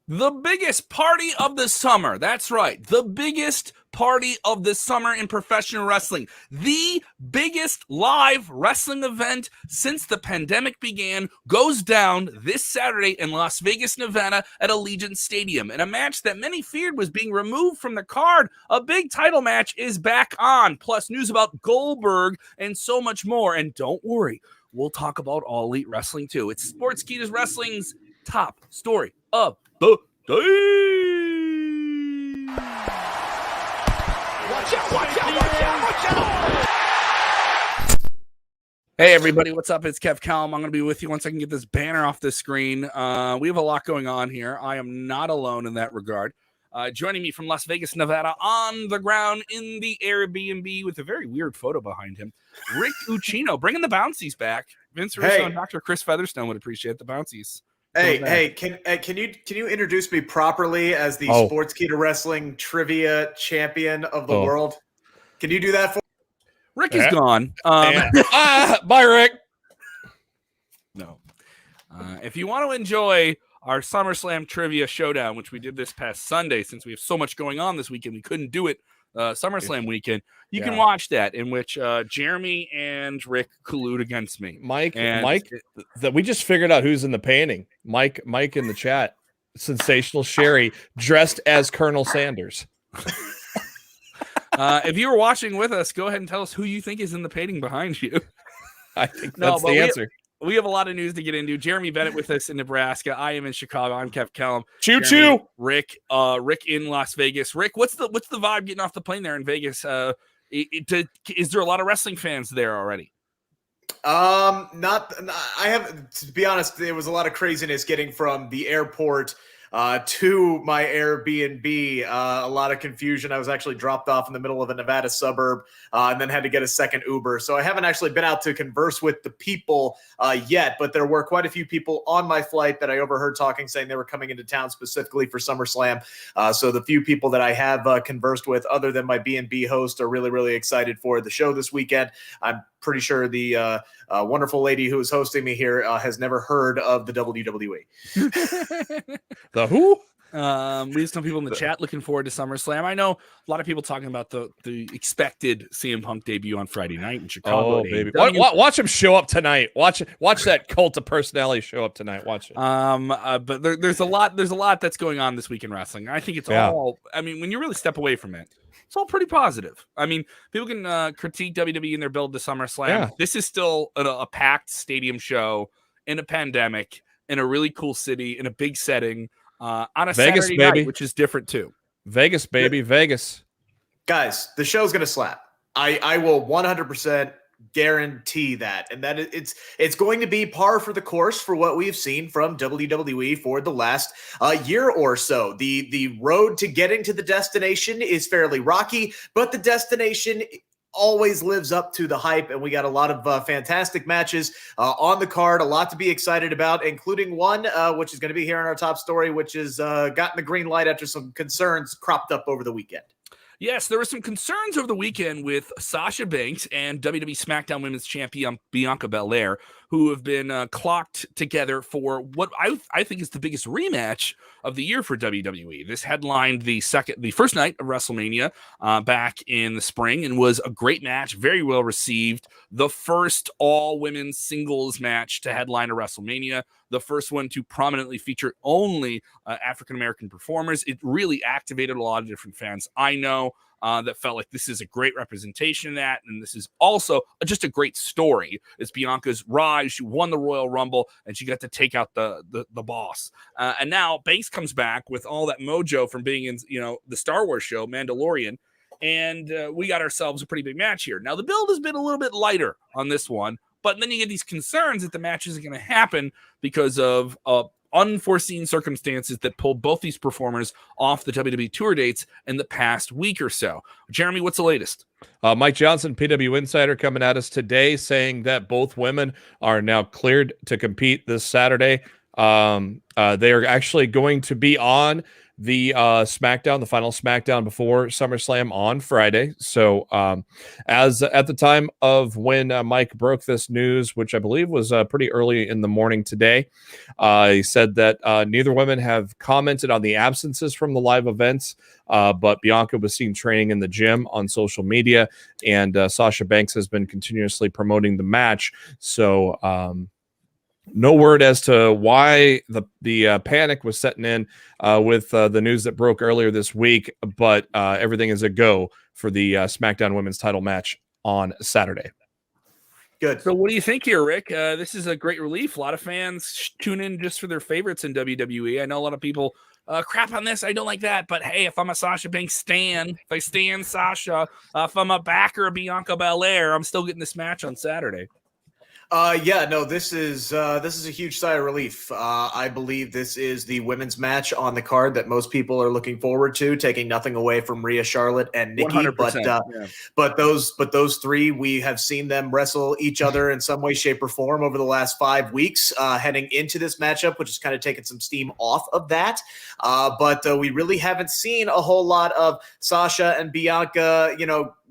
The biggest party of the summer. That's right. The biggest party of the summer in professional wrestling. The biggest live wrestling event since the pandemic began goes down this Saturday in Las Vegas, Nevada at Allegiant Stadium. In a match that many feared was being removed from the card, a big title match is back on. Plus news about Goldberg and so much more. And don't worry, we'll talk about All Elite Wrestling too. It's Sportskeeda Wrestling's top story of the day. Watch out, watch out, watch out, watch out. Hey everybody, what's up? It's Kev Callum. I'm going to be with you once I can get this banner off the screen. We have a lot going on here. I am not alone in that regard. Joining me from Las Vegas, Nevada, on the ground in the Airbnb with a very weird photo behind him, Rick Uccino, bringing the bouncies back. Vince Russo and Dr. Chris Featherstone would appreciate the bouncies. Hey, can you introduce me properly as the Sportskeeda Wrestling trivia champion of the world? Can you do that for me? Rick is gone. Bye, Rick. No. If you want to enjoy our SummerSlam trivia showdown, which we did this past Sunday, since we have so much going on this weekend, we couldn't do it SummerSlam weekend. You can watch that, in which Jeremy and Rick collude against me. Mike, that we just figured out who's in the painting. Mike in the chat. Sensational Sherry dressed as Colonel Sanders. If you were watching with us, go ahead and tell us who you think is in the painting behind you. I think that's the answer. We have a lot of news to get into. Jeremy Bennett with us in Nebraska. I am in Chicago. I'm Kev Callum. Choo. Rick in Las Vegas. Rick, what's the vibe getting off the plane there in Vegas? Is there a lot of wrestling fans there already? I have, to be honest, there was a lot of craziness getting from the airport to my Airbnb. A lot of confusion. I was actually dropped off in the middle of a Nevada suburb and then had to get a second Uber. So I haven't actually been out to converse with the people yet, but there were quite a few people on my flight that I overheard talking, saying they were coming into town specifically for SummerSlam. So the few people that I have conversed with, other than my B&B host, are really, really excited for the show this weekend. I'm pretty sure the wonderful lady who is hosting me here has never heard of the WWE. The who? We have some people in the chat looking forward to SummerSlam. I know a lot of people talking about the expected CM Punk debut on Friday night in Chicago. Oh, baby. Watch him show up tonight. Watch that cult of personality show up tonight. Watch it. But there's a lot that's going on this week in wrestling. I think it's all, I mean, when you really step away from it, it's all pretty positive. I mean, people can critique WWE in their build to SummerSlam. Yeah. This is still a packed stadium show in a pandemic, in a really cool city, in a big setting, on a Vegas, Saturday baby. night, which is different too. Vegas, baby, Vegas. Guys, the show's going to slap. I will 100% guarantee that. And that it's going to be par for the course for what we've seen from WWE for the last year or so. The road to getting to the destination is fairly rocky, but the destination always lives up to the hype, and we got a lot of fantastic matches on the card, a lot to be excited about, including one which is going to be here in our top story, which has gotten the green light after some concerns cropped up over the weekend. Yes, there were some concerns over the weekend with Sasha Banks and WWE SmackDown Women's Champion Bianca Belair, who have been clocked together for what I think is the biggest rematch of the year for WWE. This headlined the first night of WrestleMania back in the spring and was a great match, very well received. The first all-women singles match to headline a WrestleMania, the first one to prominently feature only African-American performers. It really activated a lot of different fans I know that felt like this is a great representation of that, and this is also just a great story. It's Bianca's rise. She won the Royal Rumble, and she got to take out the boss. And now Banks comes back with all that mojo from being in the Star Wars show, Mandalorian, and we got ourselves a pretty big match here. Now, the build has been a little bit lighter on this one, but then you get these concerns that the match isn't going to happen because of unforeseen circumstances that pulled both these performers off the WWE tour dates in the past week or so. Jeremy, what's the latest? Mike Johnson, PW Insider, coming at us today saying that both women are now cleared to compete this Saturday. They are actually going to be on the SmackDown, the final SmackDown before SummerSlam on Friday. So as at the time of when Mike broke this news, which I believe was pretty early in the morning today, he said that neither women have commented on the absences from the live events, but Bianca was seen training in the gym on social media, and Sasha Banks has been continuously promoting the match. So no word as to why the panic was setting in with the news that broke earlier this week, but everything is a go for the SmackDown Women's title match on Saturday. Good. So what do you think here, Rick? This is a great relief. A lot of fans tune in just for their favorites in WWE. I know a lot of people crap on this. I don't like that. But hey, if I'm a Sasha Banks stan, if I stan Sasha, if I'm a backer of Bianca Belair, I'm still getting this match on Saturday. This is a huge sigh of relief. I believe this is the women's match on the card that most people are looking forward to, taking nothing away from Rhea, Charlotte, and Nikki. 100%, but those three, we have seen them wrestle each other in some way, shape, or form over the last 5 weeks, heading into this matchup, which is kind of taking some steam off of that. But we really haven't seen a whole lot of Sasha and Bianca,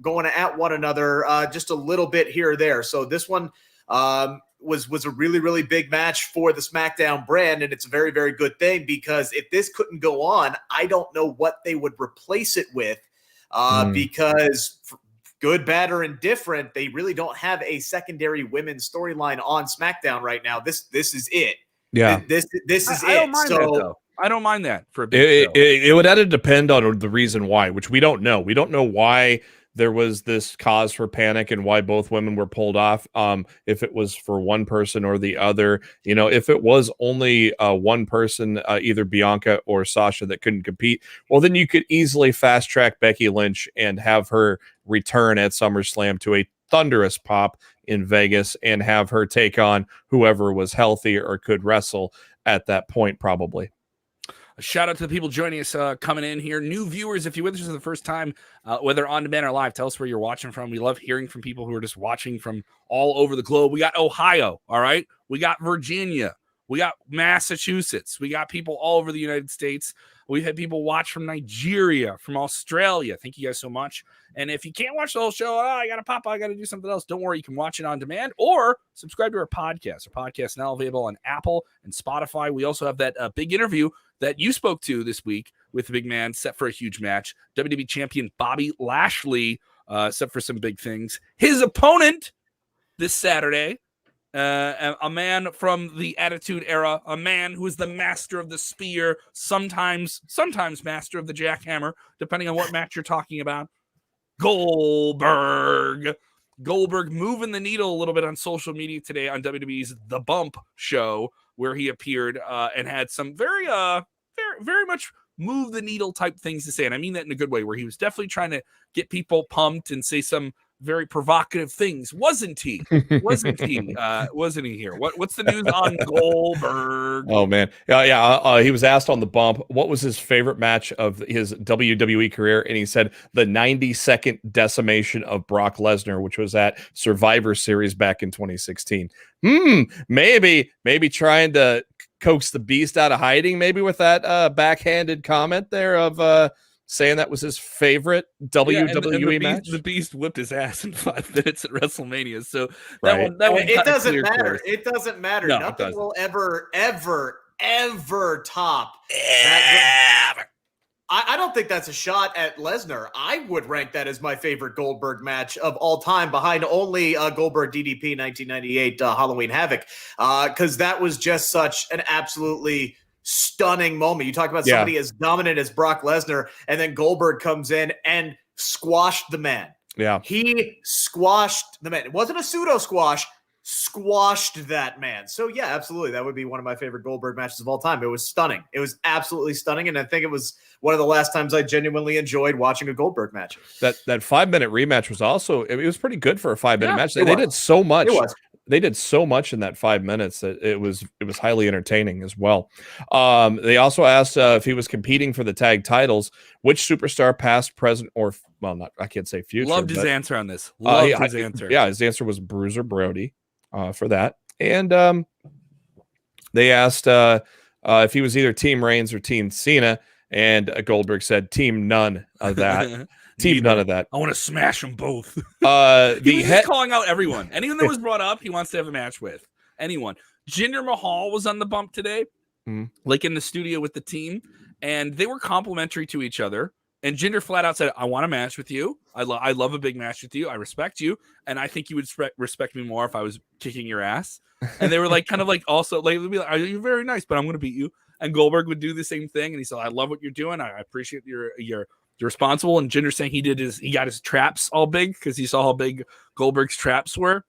going at one another, just a little bit here or there. So this one was a really, really big match for the SmackDown brand, and it's a very, very good thing, because if this couldn't go on, I don't know what they would replace it with, because good, bad, or indifferent, they really don't have a secondary women's storyline on SmackDown right now. This is it. Yeah, this is I it. don't mind that, though. I don't mind that for a big show. It would have to depend on the reason why, which we don't know. We don't know why there was this cause for panic and why both women were pulled off. If it was for one person or the other, if it was only one person, either Bianca or Sasha, that couldn't compete, well, then you could easily fast track Becky Lynch and have her return at SummerSlam to a thunderous pop in Vegas and have her take on whoever was healthy or could wrestle at that point, probably. A shout out to the people joining us, coming in here. New viewers, if you're with us for the first time, whether on demand or live, tell us where you're watching from. We love hearing from people who are just watching from all over the globe. We got Ohio, all right? We got Virginia. We got Massachusetts. We got people all over the United States. We've had people watch from Nigeria, from Australia. Thank you guys so much. And if you can't watch the whole show, I got to pop, I got to do something else. Don't worry. You can watch it on demand or subscribe to our podcast. Our podcast is now available on Apple and Spotify. We also have that big interview that you spoke to this week with the big man, set for a huge match. WWE champion Bobby Lashley, set for some big things. His opponent this Saturday, a man from the Attitude Era, a man who is the master of the spear, sometimes master of the jackhammer, depending on what match you're talking about. Goldberg moving the needle a little bit on social media today on WWE's The Bump show, where he appeared and had some very much move the needle type things to say. And I mean that in a good way, where he was definitely trying to get people pumped and say some very provocative things. Wasn't he? Wasn't he here? What's the news on Goldberg? Oh man. Yeah. He was asked on The Bump what was his favorite match of his WWE career, and he said the 90-second decimation of Brock Lesnar, which was at Survivor Series back in 2016. Maybe trying to coax the beast out of hiding, maybe with that backhanded comment there of saying that was his favorite WWE match. The Beast whipped his ass in 5 minutes at WrestleMania. So right. It doesn't matter. It doesn't matter. No, Nothing will ever top that. I don't think that's a shot at Lesnar. I would rank that as my favorite Goldberg match of all time, behind only Goldberg DDP 1998 Halloween Havoc, because that was just such an absolutely stunning moment. You talk about somebody as dominant as Brock Lesnar, and then Goldberg comes in and squashed the man. Yeah. He squashed the man. It wasn't a pseudo squash, squashed that man. So yeah, absolutely. That would be one of my favorite Goldberg matches of all time. It was stunning. It was absolutely stunning. And I think it was one of the last times I genuinely enjoyed watching a Goldberg match. That 5-minute rematch was also, it was pretty good for a 5-minute match. They did so much. It was. They did so much in that 5 minutes that it was highly entertaining as well. They also asked if he was competing for the tag titles, which superstar, past, present, or I can't say future. Loved his answer on this. His answer. Yeah, his answer was Bruiser Brody for that. And they asked if he was either Team Reigns or Team Cena, And Goldberg said, "Team none of that. Team none of that. I want to smash them both." The he's calling out everyone. Anyone that was brought up, he wants to have a match with. Anyone. Jinder Mahal was on the bump today, like in the studio with the team, and they were complimentary to each other. And Jinder flat out said, "I want a match with you. I love a big match with you. I respect you, and I think you would respect me more if I was kicking your ass." And they were like, kind of like, also like, they'd be like, "You're very nice, but I'm going to beat you." And Goldberg would do the same thing, and he said, "I love what you're doing. I appreciate you're responsible." And Jinder saying he got his traps all big because he saw how big Goldberg's traps were.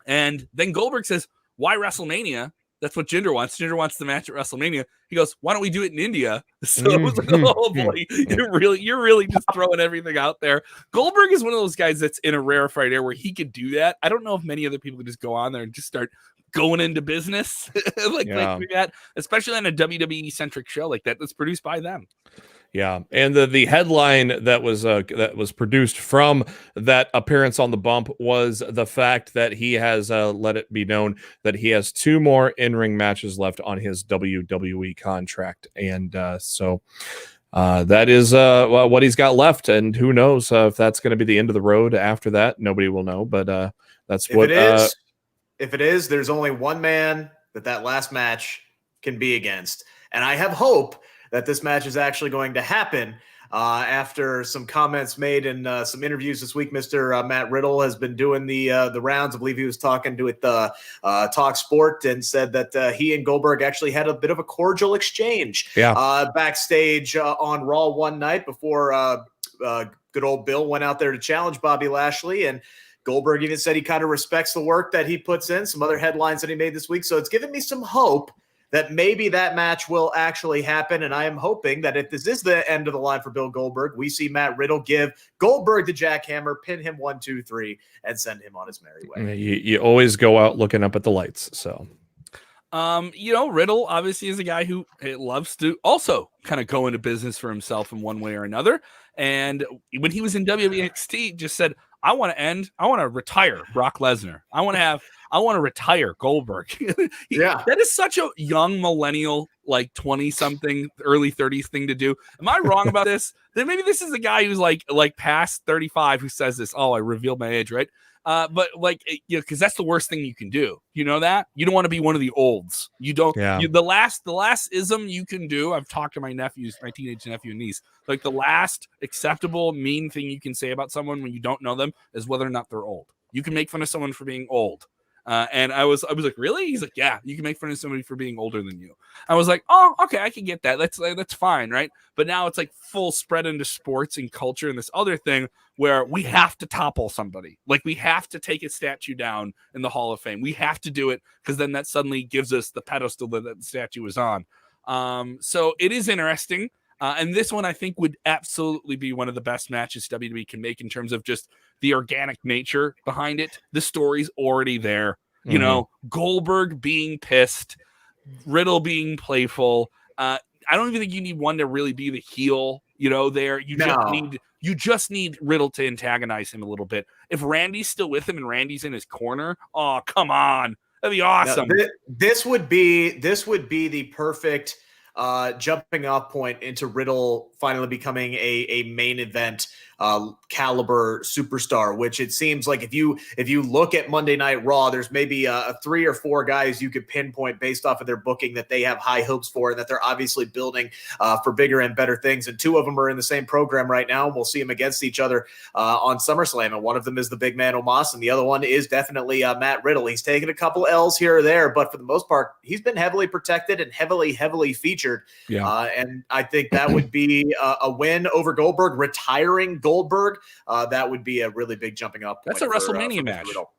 And then Goldberg says, "Why WrestleMania?" That's what Jinder wants. Jinder wants the match at WrestleMania. He goes, "Why don't we do it in India?" So it was like, oh boy, you're really just throwing everything out there. Goldberg is one of those guys that's in a rarefied air where he could do that. I don't know if many other people could just go on there and just start going into business like that, especially on a WWE centric show like that that's produced by them. Yeah, and the headline that was produced from that appearance on the bump was the fact that he has let it be known that he has 2 more in-ring matches left on his WWE contract, and so that is what he's got left, and who knows if that's going to be the end of the road after that. Nobody will know, but that's if what it is. If it is, there's only one man that last match can be against, and I have hope that this match is actually going to happen after some comments made in some interviews this week. Mr. Matt Riddle has been doing the rounds. I believe he was talking to Talk Sport and said that he and Goldberg actually had a bit of a cordial exchange backstage on Raw one night before good old Bill went out there to challenge Bobby Lashley. And Goldberg even said he kind of respects the work that he puts in, some other headlines that he made this week. So it's given me some hope that maybe that match will actually happen. And I am hoping that if this is the end of the line for Bill Goldberg, we see Matt Riddle give Goldberg the jackhammer, pin him 1, 2, 3, and send him on his merry way. You always go out looking up at the lights. So, Riddle obviously is a guy who loves to also kind of go into business for himself in one way or another. And when he was in WXT, just said, I want to retire Brock Lesnar. I want to retire Goldberg. That is such a young millennial, like 20-something, early 30s thing to do. Am I wrong about this? Then maybe this is a guy who's like past 35 who says this. Oh, I revealed my age, right? But because that's the worst thing you can do. You know that? You don't want to be one of the olds. You don't. Yeah. The last ism you can do. I've talked to my nephews, my teenage nephew and niece. Like the last acceptable mean thing you can say about someone when you don't know them is whether or not they're old. You can make fun of someone for being old. And I was like, really? He's like, yeah, you can make fun of somebody for being older than you. I was like, oh, okay, I can get that. That's fine, right? But now it's like full spread into sports and culture and this other thing where we have to topple somebody. Like we have to take a statue down in the Hall of Fame. We have to do it because then that suddenly gives us the pedestal that the statue is on. So it is interesting. And this one I think would absolutely be one of the best matches WWE can make in terms of just the organic nature behind it. The story's already there. You know, Goldberg being pissed, Riddle being playful. I don't even think you need one to really be the heel, there. You just need Riddle to antagonize him a little bit. If Randy's still with him and Randy's in his corner, oh, come on. That'd be awesome. Now, this would be the perfect jumping off point into Riddle finally becoming a main event caliber superstar, which it seems like if you look at Monday Night Raw, there's maybe 3 or 4 guys you could pinpoint based off of their booking that they have high hopes for and that they're obviously building for bigger and better things. And 2 of them are in the same program right now. We'll see them against each other on SummerSlam. And one of them is the big man Omos, and the other one is definitely Matt Riddle. He's taken a couple L's here or there, but for the most part, he's been heavily protected and heavily featured. Yeah. And I think that would be a win over Goldberg, retiring Goldberg. That would be a really big jumping up point. That's a WrestleMania match. Riddle.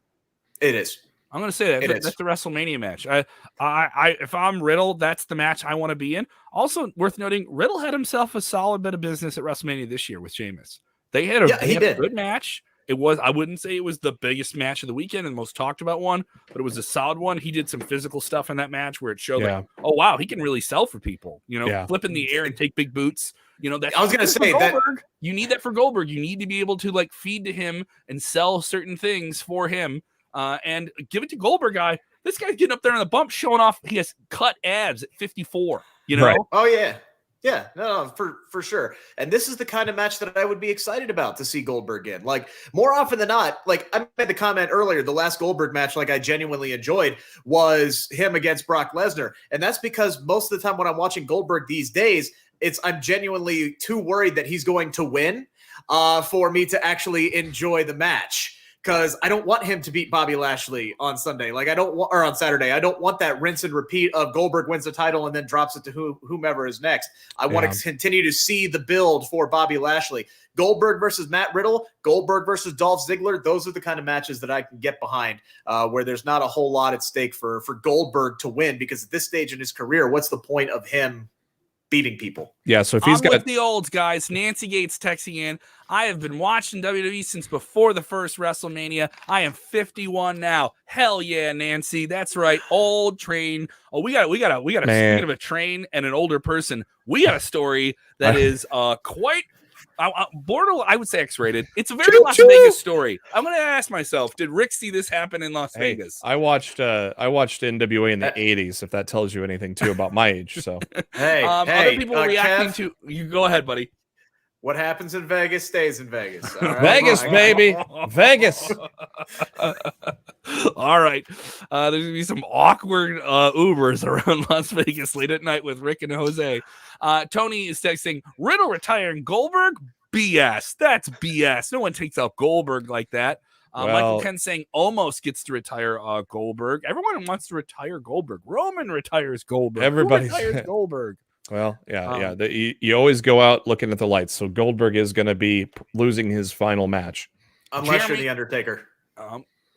It is. I'm going to say that. That's the WrestleMania match. If I'm Riddle, that's the match I want to be in. Also worth noting, Riddle had himself a solid bit of business at WrestleMania this year with Sheamus. They had a good match. I wouldn't say it was the biggest match of the weekend and the most talked about one, but it was a solid one. He did some physical stuff in that match where it showed like, oh wow, he can really sell for people, flip in the air and take big boots. That I was going to say that you need that for Goldberg. You need to be able to feed to him and sell certain things for him and give it to Goldberg guy. This guy's getting up there on the bump showing off. He has cut abs at 54, Right. Oh yeah. Yeah, no, for sure. And this is the kind of match that I would be excited about to see Goldberg in. Like, more often than not, like I made the comment earlier, the last Goldberg match, like I genuinely enjoyed, was him against Brock Lesnar. And that's because most of the time when I'm watching Goldberg these days, I'm genuinely too worried that he's going to win for me to actually enjoy the match. Because I don't want him to beat Bobby Lashley on Sunday. Like, or on Saturday. I don't want that rinse and repeat of Goldberg wins the title and then drops it to whomever is next. I want to continue to see the build for Bobby Lashley. Goldberg versus Matt Riddle, Goldberg versus Dolph Ziggler. Those are the kind of matches that I can get behind, where there's not a whole lot at stake for Goldberg to win. Because at this stage in his career, what's the point of him beating people? Yeah, so if he's got with the olds, guys. Nancy Gates texting in. I have been watching WWE since before the first WrestleMania. I am 51 now. Hell yeah, Nancy. That's right. Old train. Oh, we got speaking of a train and an older person, we got a story that is quite borderline, I would say X-rated. It's a very Las Vegas story. I'm going to ask myself, did Rick see this happen in Las Vegas? I watched NWA in the 80s, if that tells you anything too about my age. So other people reacting Kev, to you. Go ahead, buddy. What happens in Vegas stays in Vegas. All right? Vegas, baby. Vegas. All right. There's going to be some awkward Ubers around Las Vegas late at night with Rick and Jose. Tony is texting, Riddle retiring Goldberg? BS. That's BS. No one takes out Goldberg like that. Michael Ken saying almost gets to retire Goldberg. Everyone wants to retire Goldberg. Roman retires Goldberg. Everybody retires Goldberg. Well, yeah. You always go out looking at the lights. So Goldberg is going to be losing his final match. Unless you're the Undertaker.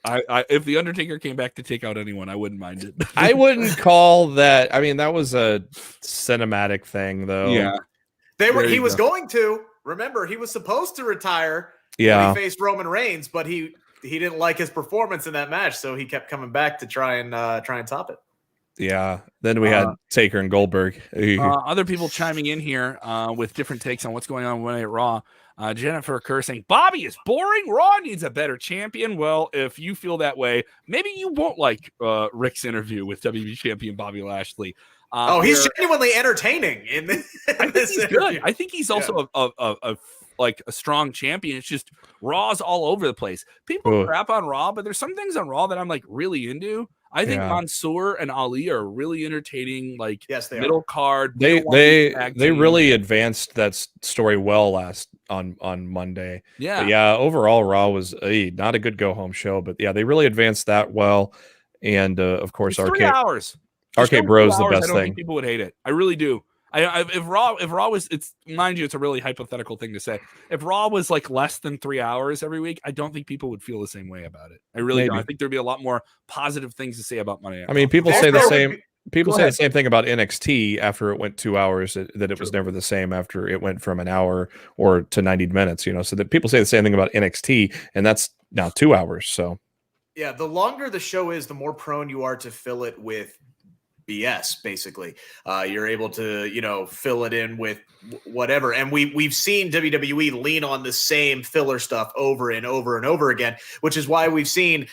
If the Undertaker came back to take out anyone, I wouldn't mind it. I wouldn't call that. I mean, that was a cinematic thing, though. Yeah. He was going to. Remember, he was supposed to retire when he faced Roman Reigns, but he didn't like his performance in that match, so he kept coming back to try and top it. Yeah. Then we had Taker and Goldberg. Other people chiming in here with different takes on what's going on Monday at Raw. Jennifer Kerr saying, Bobby is boring. Raw needs a better champion. Well, if you feel that way, maybe you won't like Rick's interview with WWE champion Bobby Lashley. He's genuinely entertaining in this. I think he's good. I think he's also a strong champion. It's just Raw's all over the place. People crap on Raw, but there's some things on Raw that I'm like really into. I think Mansoor and Ali are really entertaining. Like, yes, they middle are. Card. They really advanced that story well last on Monday. Yeah, but overall, Raw was not a good go home show, but they really advanced that well. And of course, it's 3 hours. RK Bro's the best I don't thing. think people would hate it. I really do. If Raw was, mind you, it's a really hypothetical thing to say. If Raw was like less than 3 hours every week, I don't think people would feel the same way about it. I really don't. I think there'd be a lot more positive things to say about Monday Night Raw. I mean, people say the same. People say the same thing about NXT after it went 2 hours. That it was never the same after it went from an hour or to 90 minutes. So that people say the same thing about NXT, and that's now 2 hours. So yeah, the longer the show is, the more prone you are to fill it with BS. Basically, you're able to fill it in with whatever, and we've seen WWE lean on the same filler stuff over and over and over again, which is why we've seen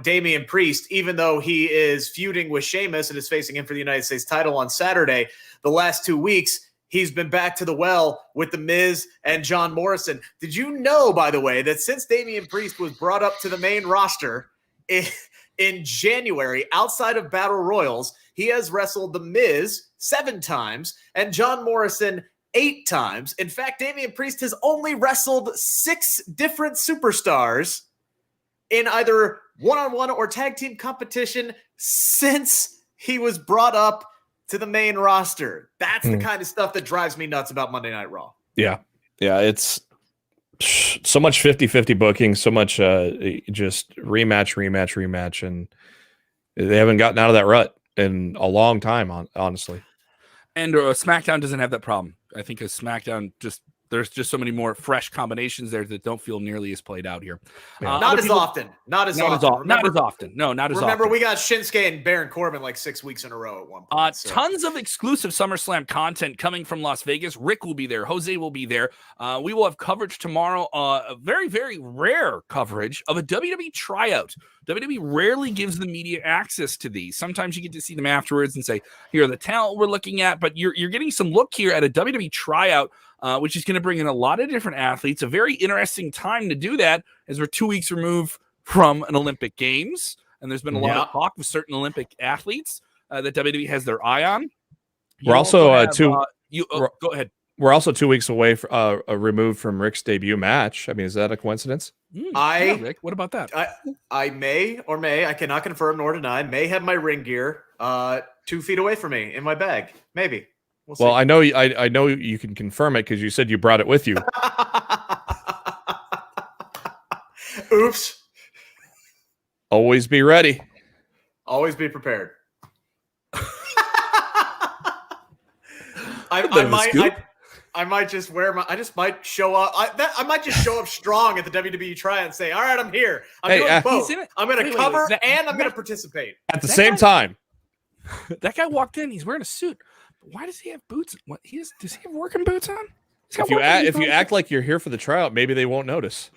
Damian Priest, even though he is feuding with Sheamus and is facing him for the United States title on Saturday, the last 2 weeks he's been back to the well with The Miz and John Morrison. Did you know, by the way, that since Damian Priest was brought up to the main roster in January, outside of Battle Royals, he has wrestled The Miz 7 times and John Morrison 8 times. In fact, Damian Priest has only wrestled 6 different superstars in either one-on-one or tag team competition since he was brought up to the main roster. That's the kind of stuff that drives me nuts about Monday Night Raw. Yeah, it's so much 50-50 booking, so much just rematch, and they haven't gotten out of that rut in a long time, honestly. And SmackDown doesn't have that problem. I think SmackDown just there's just so many more fresh combinations there that don't feel nearly as played out here. Yeah. Not as often. Not as often. Not as often. No, not as often. Remember, we got Shinsuke and Baron Corbin like 6 weeks in a row at one point. Tons of exclusive SummerSlam content coming from Las Vegas. Rick will be there. Jose will be there. We will have coverage tomorrow, a very, very rare coverage of a WWE tryout. WWE rarely gives the media access to these. Sometimes you get to see them afterwards and say, here are the talent we're looking at, but you're getting some look here at a WWE tryout, which is going to bring in a lot of different athletes. A very interesting time to do that as we're 2 weeks removed from an Olympic Games, and there's been a lot of talk with certain Olympic athletes that WWE has their eye on. We're also go ahead. We're also 2 weeks away removed from Rick's debut match. I mean, is that a coincidence? Rick, what about that? I may or may, I cannot confirm nor deny, may have my ring gear 2 feet away from me in my bag. Maybe. We'll see. I know you can confirm it because you said you brought it with you. Oops. Always be ready. Always be prepared. I might just I just might show up. I might just show up strong at the WWE tryout and say, all right, I'm here. I'm doing both. I'm going to cover and I'm going to participate. At the same time. That guy walked in. He's wearing a suit. Why does he have boots? What does he have working boots on? If you act like you're here for the tryout, maybe they won't notice.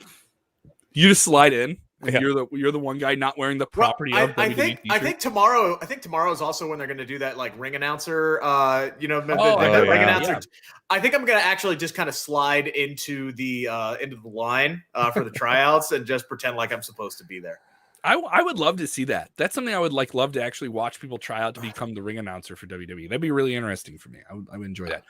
You just slide in. Yeah. You're the one guy not wearing the property of WWE I think tomorrow is also when they're going to do that like ring announcer. Ring announcer. Yeah. I think I'm going to actually just kind of slide into the line for the tryouts and just pretend like I'm supposed to be there. I would love to see that. That's something I would love to actually watch people try out to become the ring announcer for WWE. That'd be really interesting for me. I would enjoy that.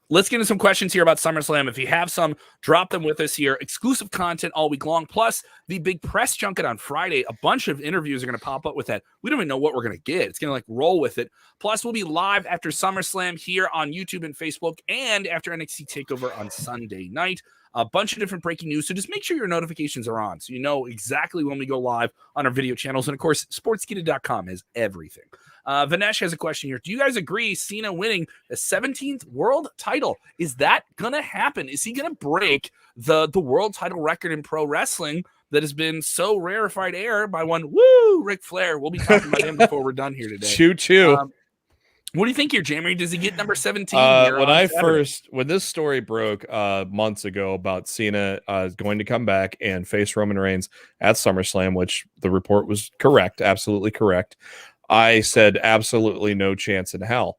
Let's get into some questions here about SummerSlam. If you have some, drop them with us here. Exclusive content all week long, plus the big press junket on Friday. A bunch of interviews are going to pop up with that. We don't even know what we're going to get. It's going to roll with it. Plus, we'll be live after SummerSlam here on YouTube and Facebook and after NXT TakeOver on Sunday night. A bunch of different breaking news. So just make sure your notifications are on so you know exactly when we go live on our video channels. And of course, Sportskeeda.com has everything. Vanesh has a question here. Do you guys agree Cena winning the 17th world title? Is that going to happen? Is he going to break the world title record in pro wrestling that has been so rarefied air by one Ric Flair? We'll be talking about him before we're done here today. Choo-choo. What do you think here, Jamie? Does he get number 17? When this story broke months ago about Cena going to come back and face Roman Reigns at SummerSlam, which the report was correct, absolutely correct, I said absolutely no chance in hell.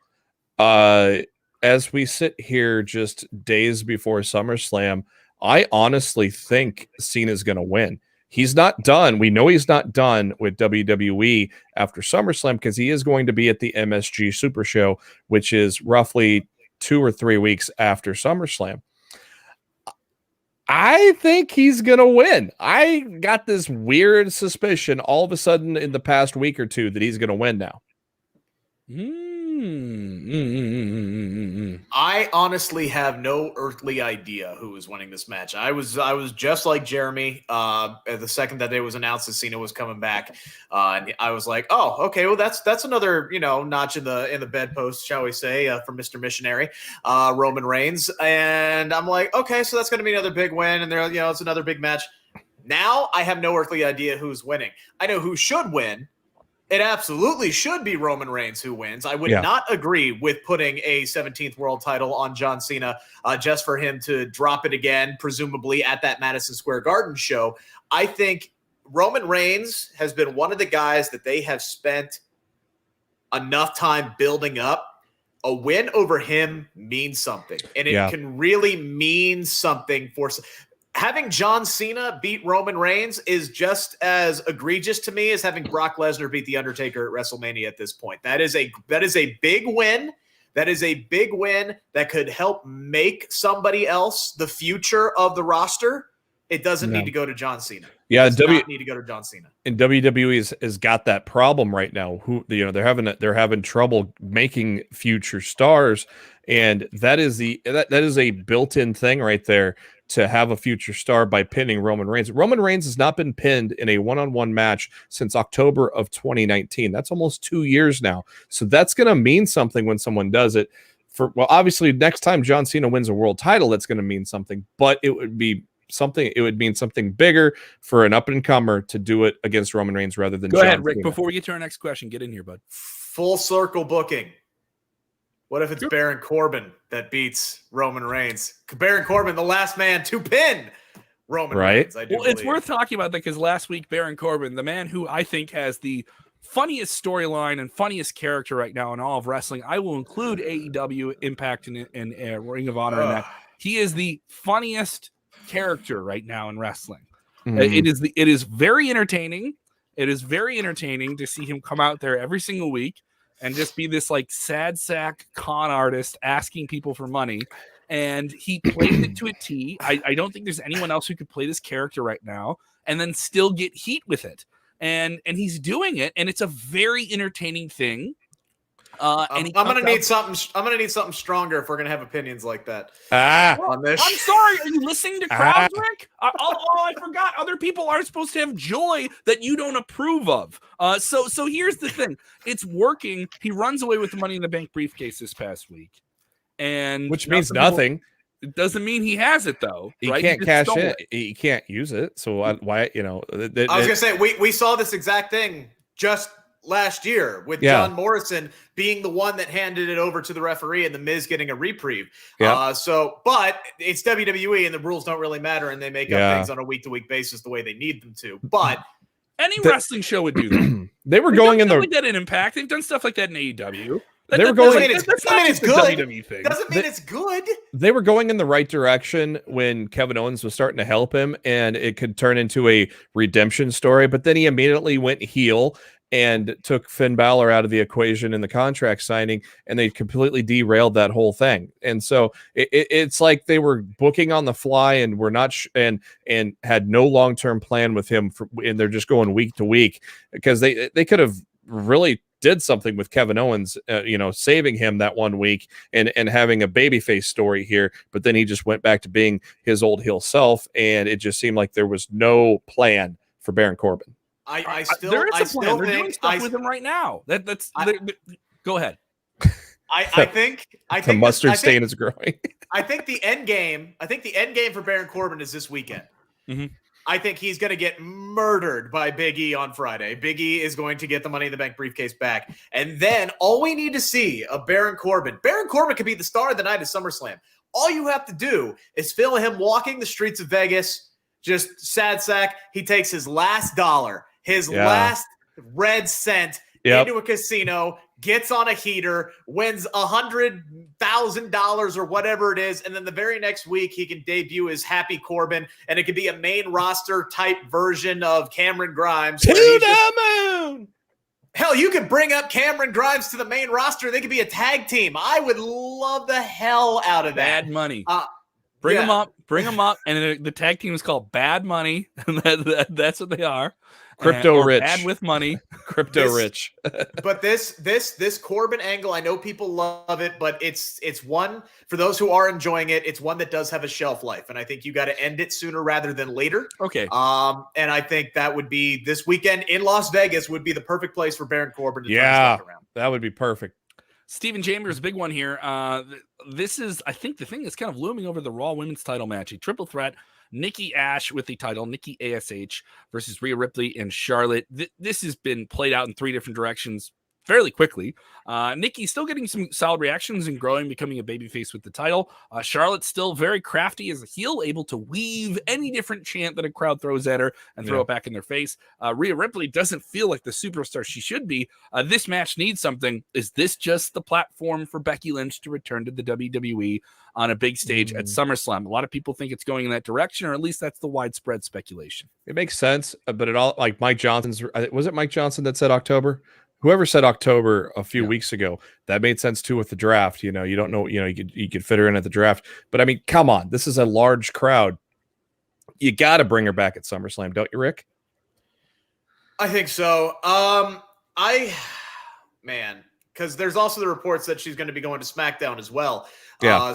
As we sit here just days before SummerSlam, I honestly think Cena's going to win. He's not done. We know he's not done with WWE after SummerSlam because he is going to be at the MSG Super Show, which is roughly 2 or 3 weeks after SummerSlam. I think he's going to win. I got this weird suspicion all of a sudden in the past week or two that he's going to win now. I honestly have no earthly idea who is winning this match. I was just like Jeremy the second that it was announced that Cena was coming back, and I was like, oh, okay, well that's another notch in the bedpost, shall we say, for Mr. Missionary, Roman Reigns, and I'm like, okay, so that's going to be another big win, and there, it's another big match. Now I have no earthly idea who's winning. I know who should win. It absolutely should be Roman Reigns who wins. I would not agree with putting a 17th world title on John Cena just for him to drop it again, presumably at that Madison Square Garden show. I think Roman Reigns has been one of the guys that they have spent enough time building up. A win over him means something, and it can really mean something for – having John Cena beat Roman Reigns is just as egregious to me as having Brock Lesnar beat The Undertaker at WrestleMania at this point. That is a big win. That is a big win that could help make somebody else the future of the roster. It doesn't need to go to John Cena. Yeah, it does not need to go to John Cena. And WWE has got that problem right now. They're having trouble making future stars, and that is a built-in thing right there to have a future star by pinning Roman Reigns. Roman Reigns has not been pinned in a one-on-one match since October of 2019. That's almost 2 years now. So that's going to mean something when someone does it. obviously next time John Cena wins a world title, that's going to mean something, but it would mean something bigger for an up and comer to do it against Roman Reigns rather than Go John ahead, Rick. Cena. Before we get to our next question, get in here, bud. Full circle booking. What if it's Baron Corbin that beats Roman Reigns? Baron Corbin, the last man to pin Roman Reigns. It's worth talking about that because last week, Baron Corbin, the man who I think has the funniest storyline and funniest character right now in all of wrestling, I will include AEW, Impact, and Ring of Honor in that. He is the funniest character right now in wrestling. It is very entertaining. It is very entertaining to see him come out there every single week and just be this like sad sack con artist asking people for money. And he played it to a T. I don't think there's anyone else who could play this character right now and then still get heat with it. And he's doing it, and it's a very entertaining thing. I'm gonna need something stronger if we're gonna have opinions like that. On this. I'm sorry. Are you listening to crowds, Rick? I forgot. Other people are supposed to have joy that you don't approve of. So here's the thing. It's working. He runs away with the Money in the Bank briefcase this past week, and which means nothing. It doesn't mean he has it though. He right? can't cash it. He can't use it. So why? I was gonna say we saw this exact thing just last year with John Morrison being the one that handed it over to the referee and the Miz getting a reprieve. But it's WWE and the rules don't really matter and they make up things on a week-to-week basis the way they need them to. But any wrestling show would do that. They've done like that in Impact. They've done stuff like that in AEW. Doesn't mean it's good. Doesn't mean it's good. They were going in the right direction when Kevin Owens was starting to help him, and it could turn into a redemption story. But then he immediately went heel and took Finn Balor out of the equation in the contract signing, and they completely derailed that whole thing. And so it's like they were booking on the fly, and were not and had no long-term plan with him, and they're just going week to week because they could have really did something with Kevin Owens, saving him that 1 week and having a babyface story here, but then he just went back to being his old heel self, and it just seemed like there was no plan for Baron Corbin. I still They're doing stuff with him right now. Go ahead. I think the mustard stain is growing. I think the end game for Baron Corbin is this weekend. Mm-hmm. I think he's going to get murdered by Big E on Friday. Big E is going to get the Money in the Bank briefcase back. And then all we need to see of Baron Corbin could be the star of the night at SummerSlam. All you have to do is film him walking the streets of Vegas, just sad sack. He takes his last dollar, his last red cent into a casino, gets on a heater, wins $100,000 or whatever it is, and then the very next week he can debut as Happy Corbin, and it could be a main roster type version of Cameron Grimes. To the moon! Hell, you could bring up Cameron Grimes to the main roster. They could be a tag team. I would love the hell out of that. Bad Money. Bring them up, and the tag team is called Bad Money. That's what they are. Crypto rich. Bad with money. Crypto rich. But this Corbin angle, I know people love it, but it's one for those who are enjoying it. It's one that does have a shelf life, and I think you got to end it sooner rather than later. Okay. And I think that would be this weekend in Las Vegas would be the perfect place for Baron Corbin to turn his life around. That would be perfect. Stephen Chambers, big one here. This is, I think, the thing that's kind of looming over the Raw Women's title match. A triple threat. Nikki Ash with the title, Nikki ASH versus Rhea Ripley and Charlotte. This has been played out in three different directions fairly quickly. Nikki's still getting some solid reactions and growing, becoming a babyface with the title. Charlotte's still very crafty as a heel, able to weave any different chant that a crowd throws at her and throw it back in their face. Rhea Ripley doesn't feel like the superstar she should be. This match needs something. Is this just the platform for Becky Lynch to return to the WWE on a big stage at SummerSlam? A lot of people think it's going in that direction, or at least that's the widespread speculation. It makes sense, but it all, like Mike Johnson's, was it Mike Johnson that said October? Whoever said October a few weeks ago, that made sense too with the draft. You don't know, you could fit her in at the draft, but I mean, come on, this is a large crowd. You got to bring her back at SummerSlam, don't you, Rick? I think so. Because there's also the reports that she's going to be going to SmackDown as well. Yeah.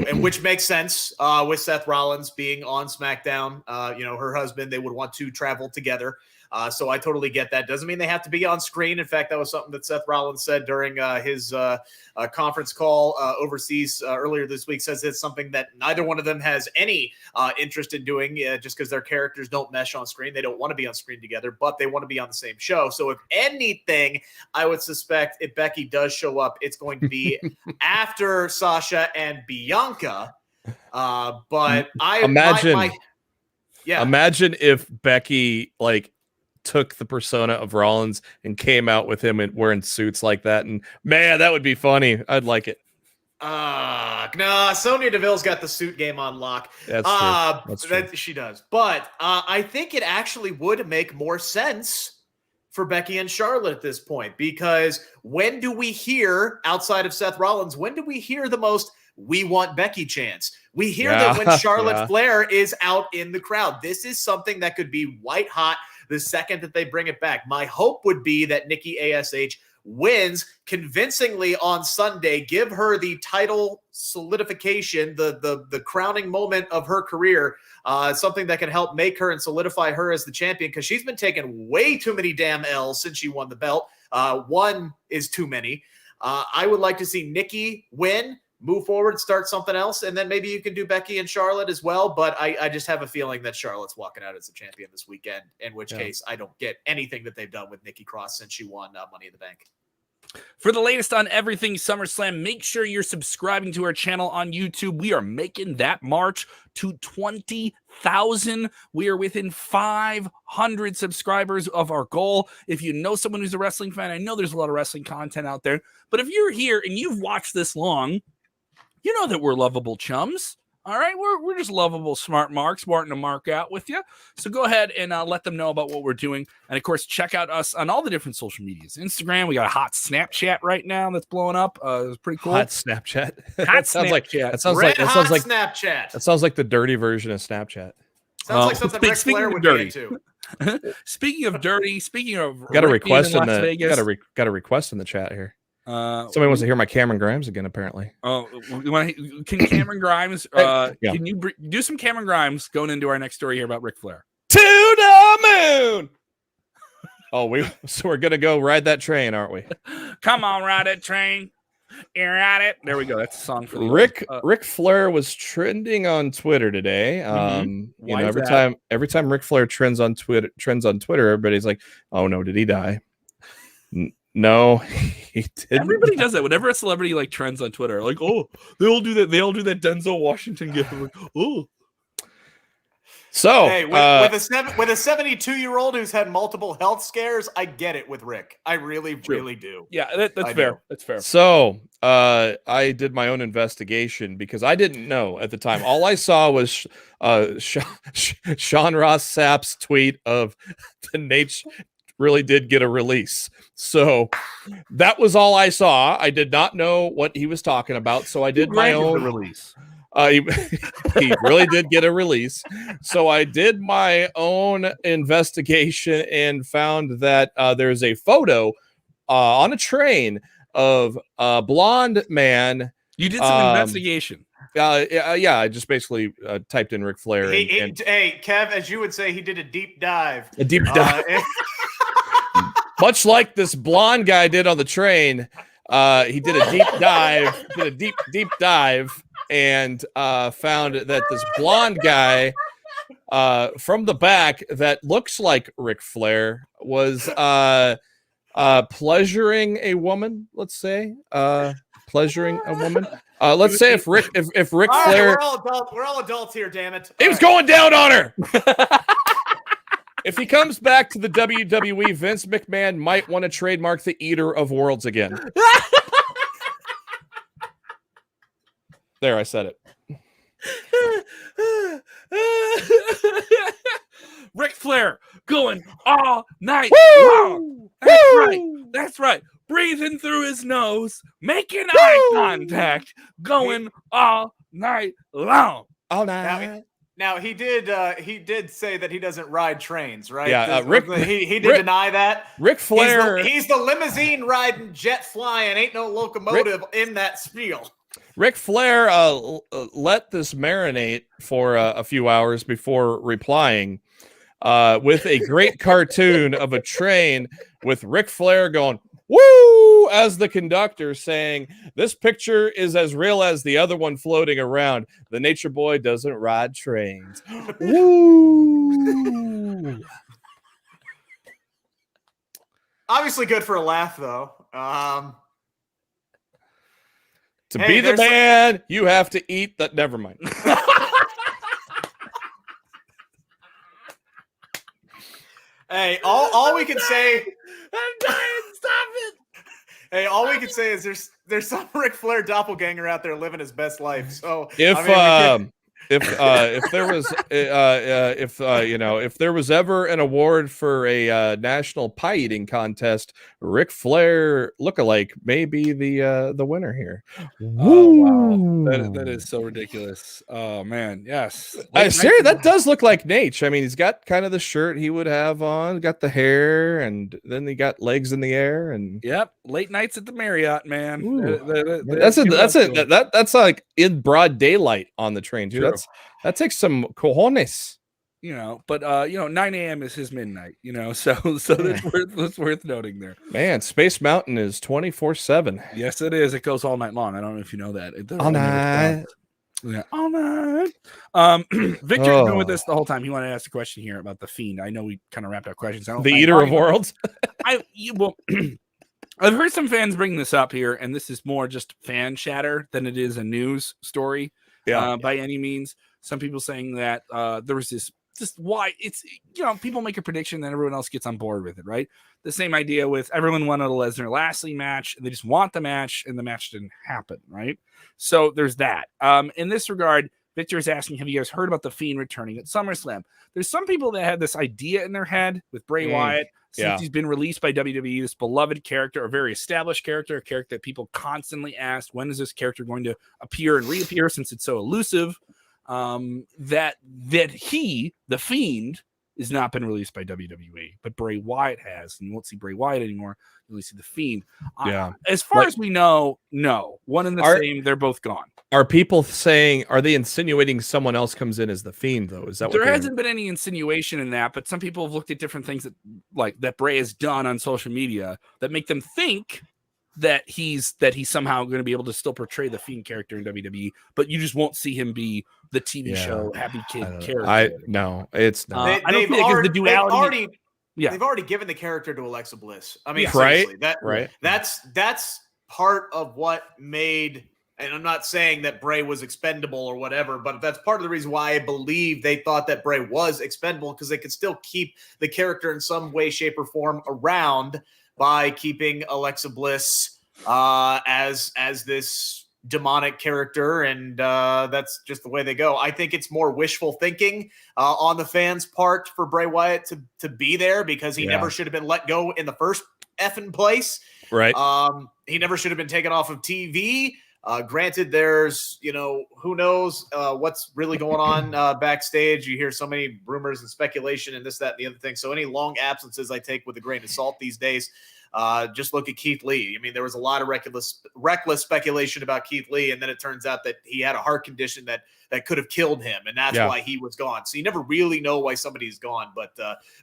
And which makes sense with Seth Rollins being on SmackDown. Her husband, they would want to travel together. So I totally get that. Doesn't mean they have to be on screen. In fact, that was something that Seth Rollins said during his conference call overseas earlier this week. Says it's something that neither one of them has any interest in doing, just because their characters don't mesh on screen. They don't want to be on screen together, but they want to be on the same show. So if anything, I would suspect if Becky does show up, it's going to be after Sasha and Bianca. But I imagine, yeah. Imagine if Becky took the persona of Rollins and came out with him and wearing suits like that, and man, that would be funny. I'd like it. No, Sonya Deville's got the suit game on lock. That's true. That's true. She does. But I think it actually would make more sense for Becky and Charlotte at this point, because when do we hear, outside of Seth Rollins, when do we hear the most "we want Becky" chants? We hear that when Charlotte Flair is out in the crowd. This is something that could be white hot the second that they bring it back. My hope would be that Nikki ASH wins convincingly on Sunday, give her the title solidification, the crowning moment of her career, something that can help make her and solidify her as the champion, because she's been taking way too many damn L's since she won the belt. One is too many. I would like to see Nikki win, move forward, start something else, and then maybe you can do Becky and Charlotte as well. But I just have a feeling that Charlotte's walking out as the champion this weekend, in which case I don't get anything that they've done with Nikki Cross since she won Money in the Bank. For the latest on everything SummerSlam, make sure you're subscribing to our channel on YouTube. We are making that march to 20,000. We are within 500 subscribers of our goal. If you know someone who's a wrestling fan, I know there's a lot of wrestling content out there, but if you're here and you've watched this long, you know that we're lovable chums. All right, we're just lovable smart marks, wanting to mark out with you. So go ahead and let them know about what we're doing. And, of course, check out us on all the different social medias. Instagram, we got a hot Snapchat right now that's blowing up. It's pretty cool. Hot Snapchat. Hot Snapchat. That sounds like the dirty version of Snapchat. Sounds like something Ric Flair would be into. Speaking of dirty, speaking of got a request in Vegas, got a request in the chat here. Somebody wants to hear my Cameron Grimes again, apparently. Oh, can Cameron Grimes? Can you do some Cameron Grimes going into our next story here about Ric Flair? To the moon. Oh, we're gonna go ride that train, aren't we? Come on, ride that train. You're at it. There we go. That's a song for the Ric Flair was trending on Twitter today. You know, every time Ric Flair trends on Twitter, everybody's like, "Oh no, did he die?" No, he didn't. Everybody does that. Whenever a celebrity trends on Twitter, oh, they all do that. They all do that Denzel Washington gif. Oh. So, hey, with a 72-year-old who's had multiple health scares, I get it with Rick. I really do. Yeah, that's fair. That's fair. So, I did my own investigation because I didn't know at the time. All I saw was Sean Ross Sapp's tweet of the Nate really did get a release. So that was all I saw. I did not know what he was talking about. So I did my own release. He really did get a release. So I did my own investigation and found that there's a photo on a train of a blonde man. You did some investigation. Yeah, I just basically typed in Ric Flair. Hey, Kev, as you would say, he did a deep dive. A deep dive. Much like this blonde guy did on the train, he did a deep dive, and found that this blonde guy from the back that looks like Ric Flair was pleasuring a woman. Let's say pleasuring a woman. Let's say if Ric Flair, we're all adults here. Damn it! He was going down on her. If he comes back to the WWE, Vince McMahon might want to trademark the Eater of Worlds again. There, I said it. Ric Flair going all night long. That's right. Breathing through his nose, making eye contact, going all night long. All night. Now he did say that he doesn't ride trains, right? Yeah, he did deny that. Ric Flair, he's the limousine riding, jet flying, ain't no locomotive in that spiel. Ric Flair let this marinate for a few hours before replying. with a great cartoon of a train with Ric Flair going, woo, as the conductor saying, this picture is as real as the other one floating around. The Nature Boy doesn't ride trains. Woo. Obviously good for a laugh, though. To be the man, you have to eat that. Never mind. Hey, all we can say. I'm dying. Stop it. Hey, all we can say is there's some Ric Flair doppelganger out there living his best life. So if I mean, if there was if there was ever an award for a national pie eating contest, Ric Flair lookalike may be the winner here. Oh wow, that is so ridiculous. Oh man, yes. Seriously, that does look like Nate. I mean, he's got kind of the shirt he would have on, got the hair, and then he got legs in the air, and yep, late nights at the Marriott, man. That's like in broad daylight on the train too. That takes some cojones. But 9 a.m. is his midnight, so that's worth noting there. Man, Space Mountain is 24/7. Yes, it is. It goes all night long. I don't know if you know that. All night. Yeah, all night. Victor's been with us the whole time. He wanted to ask a question here about the Fiend. I know we kind of wrapped our questions. The Eater of Worlds. I've heard some fans bring this up here, and this is more just fan chatter than it is a news story. By any means. Some people saying that there was this just why it's people make a prediction, then everyone else gets on board with it, right? The same idea with everyone wanted a Lesnar Lashley match, and they just want the match, and the match didn't happen, right? So there's that. In this regard, Victor is asking, have you guys heard about the Fiend returning at SummerSlam? There's some people that had this idea in their head with Bray Wyatt since he's been released by WWE, this beloved character, a very established character, a character that people constantly asked, when is this character going to appear and reappear since it's so elusive? That he, the Fiend, has not been released by WWE, but Bray Wyatt has, and you won't see Bray Wyatt anymore. You only see the Fiend. As far as we know, no. One and the same, they're both gone. Are they insinuating someone else comes in as the Fiend, though? Is that there hasn't been any insinuation in that, but some people have looked at different things that Bray has done on social media that make them think that he's somehow going to be able to still portray the Fiend character in WWE, but you just won't see him be the TV show Happy Kid character. No, it's not. I don't think it's the duality. They've already given the character to Alexa Bliss. I mean, right? That's part of what made. And I'm not saying that Bray was expendable or whatever, but that's part of the reason why I believe they thought that Bray was expendable, because they could still keep the character in some way, shape, or form around by keeping Alexa Bliss as this demonic character, and that's just the way they go. I think it's more wishful thinking on the fans' part for Bray Wyatt to be there, because he never should have been let go in the first effing place. Right. He never should have been taken off of TV. Granted, there's, who knows what's really going on backstage. You hear so many rumors and speculation and this, that, and the other thing. So any long absences I take with a grain of salt these days. Just look at Keith Lee. I mean, there was a lot of reckless speculation about Keith Lee, and then it turns out that he had a heart condition that could have killed him, and that's why he was gone. So you never really know why somebody's gone. But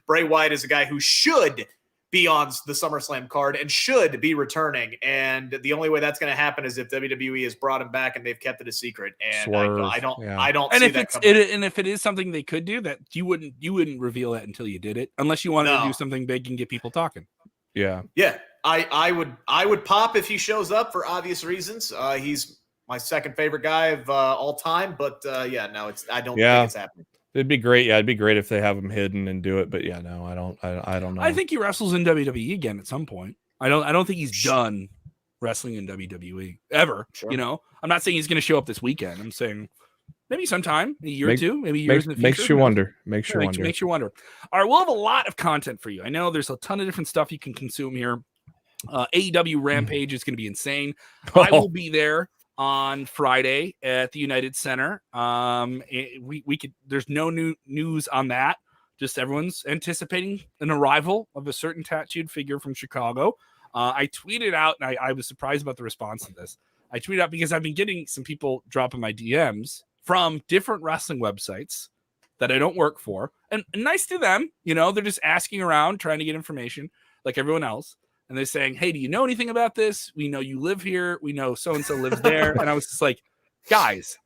Bray Wyatt is a guy who should be on the SummerSlam card and should be returning. And the only way that's going to happen is if WWE has brought him back and they've kept it a secret. And I don't see that coming. And if it is something they could do, that you wouldn't reveal that until you did it, unless you wanted to do something big and get people talking. Yeah. I would pop if he shows up for obvious reasons. He's my second favorite guy of all time, but I don't think it's happening. It'd be great. Yeah, it'd be great if they have him hidden and do it. But I don't know. I think he wrestles in WWE again at some point. I don't think he's done wrestling in WWE ever. Sure. I'm not saying he's going to show up this weekend. I'm saying maybe sometime, a year or two, maybe years in the future. Makes you wonder. Makes you wonder. All right, we'll have a lot of content for you. I know there's a ton of different stuff you can consume here. AEW Rampage is going to be insane. I will be there on Friday at the United Center. There's no new news on that. Just everyone's anticipating an arrival of a certain tattooed figure from Chicago. I tweeted out, and I was surprised about the response to this. I tweeted out because I've been getting some people dropping my DMs from different wrestling websites that I don't work for, and nice to them. They're just asking around, trying to get information like everyone else. And they're saying, hey, do you know anything about this? We know you live here. We know so-and-so lives there. And I was just like, guys,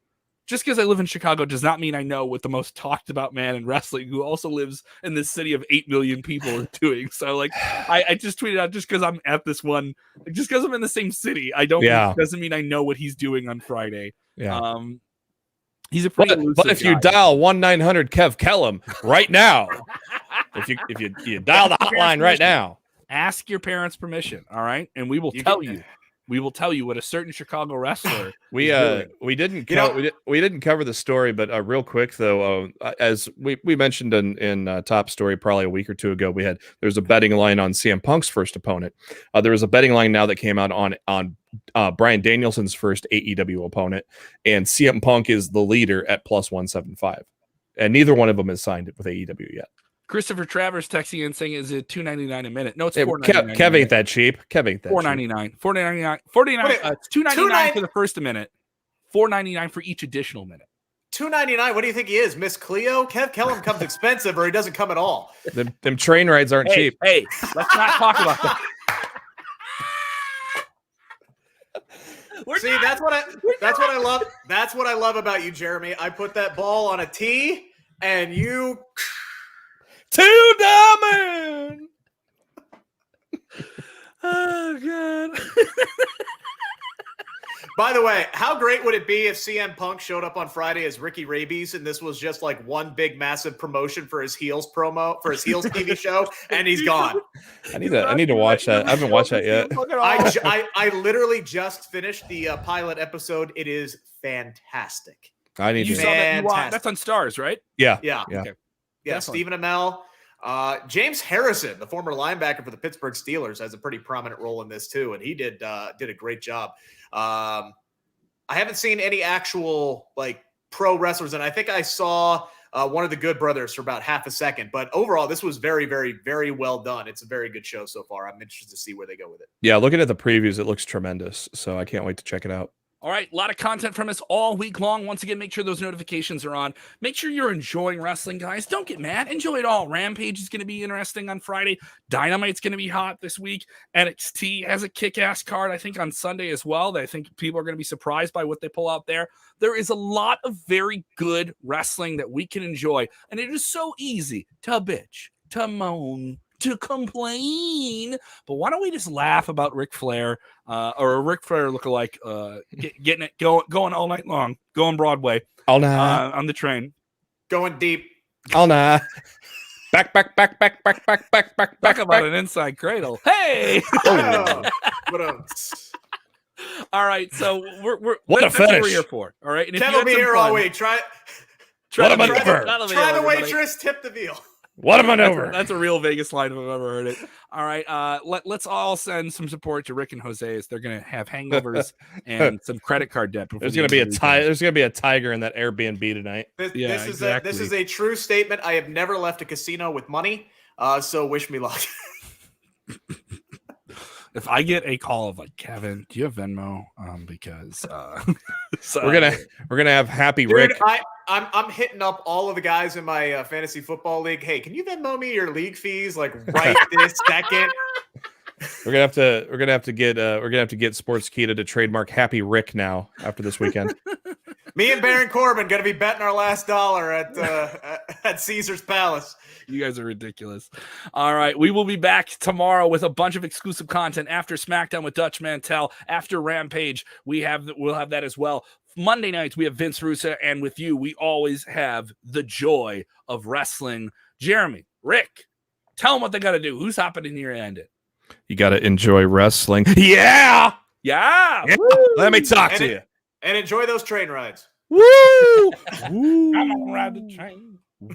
just because I live in Chicago does not mean I know what the most talked about man in wrestling, who also lives in this city of 8 million people, is doing. So, like, I just tweeted out, just because I'm at this one, just because I'm in the same city, doesn't mean I know what he's doing on Friday. Yeah. He's a pretty elusive but if you guy. dial 1-900 Kev Kellum right now, if you dial the hotline right now, ask your parents' permission, all right, and we will tell you. We will tell you what a certain Chicago wrestler. we didn't cover the story, but real quick though, as we mentioned in Top Story probably a week or two ago, there's a betting line on CM Punk's first opponent. There was a betting line now that came out on Bryan Danielson's first AEW opponent, and CM Punk is the leader at +175, and neither one of them has signed it with AEW yet. Christopher Travers texting in saying, is it $2.99 a minute? No, it's $4.99. Kev ain't that cheap. Kev ain't that $4.99. $4.99. It's $2.99 for the first minute. $4.99 for each additional minute. $2.99. What do you think he is, Miss Cleo? Kev Kellum comes expensive, or he doesn't come at all. Them train rides aren't cheap. Hey, let's not talk about that. That's what I love. That's what I love about you, Jeremy. I put that ball on a tee, and you. Two diamond. Oh God. By the way, how great would it be if CM Punk showed up on Friday as Ricky Rabies, and this was just like one big massive promotion for his Heels TV show, and he's gone. I need to watch that. I haven't watched that yet. I literally just finished the pilot episode. It is fantastic. I need you to. saw that. That's on Stars, right? Yeah. Okay. Yeah, Stephen Amell. James Harrison, the former linebacker for the Pittsburgh Steelers, has a pretty prominent role in this too, and he did a great job. I haven't seen any actual like pro wrestlers, and I think I saw one of the Good Brothers for about half a second. But overall, this was very, very, very well done. It's a very good show so far. I'm interested to see where they go with it. Yeah, looking at the previews, it looks tremendous. So I can't wait to check it out. All right, a lot of content from us all week long. Once again, make sure those notifications are on. Make sure you're enjoying wrestling, guys. Don't get mad. Enjoy it all. Rampage is going to be interesting on Friday. Dynamite's going to be hot this week. NXT has a kick-ass card, I think, on Sunday as well, that I think people are going to be surprised by what they pull out there. There is a lot of very good wrestling that we can enjoy, and it is so easy to bitch, to moan, to complain, but why don't we just laugh about Ric Flair or a Ric Flair lookalike getting it going all night long, going Broadway on the train, going deep. Back about an inside cradle. Hey. All right, so we're that's what we're here for. All right, and Ken will be here all week. Try the waitress, tip the veal. What a maneuver. That's a real Vegas line if I've ever heard it. All right. Let's all send some support to Rick and Jose as they're going to have hangovers and some credit card debt. There's going to be a tiger in that Airbnb tonight. This is a true statement. I have never left a casino with money. So wish me luck. If I get a call of like, Kevin, do you have Venmo? Because so we're gonna have Happy Rick. I'm hitting up all of the guys in my fantasy football league. Hey, can you Venmo me your league fees like right this second? We're gonna have to get Sportskeeda to trademark Happy Rick now after this weekend. Me and Baron Corbin gonna be betting our last dollar at Caesar's Palace. You guys are ridiculous. All right, we will be back tomorrow with a bunch of exclusive content after SmackDown with Dutch Mantel. After Rampage, we'll have that as well. Monday nights we have Vince Russo, and with you, we always have the joy of wrestling. Jeremy, Rick, tell them what they got to do. Who's hopping in here and it? You got to enjoy wrestling. Yeah. Let me talk to you. And enjoy those train rides. Woo! I'm gonna ride the train. Woo.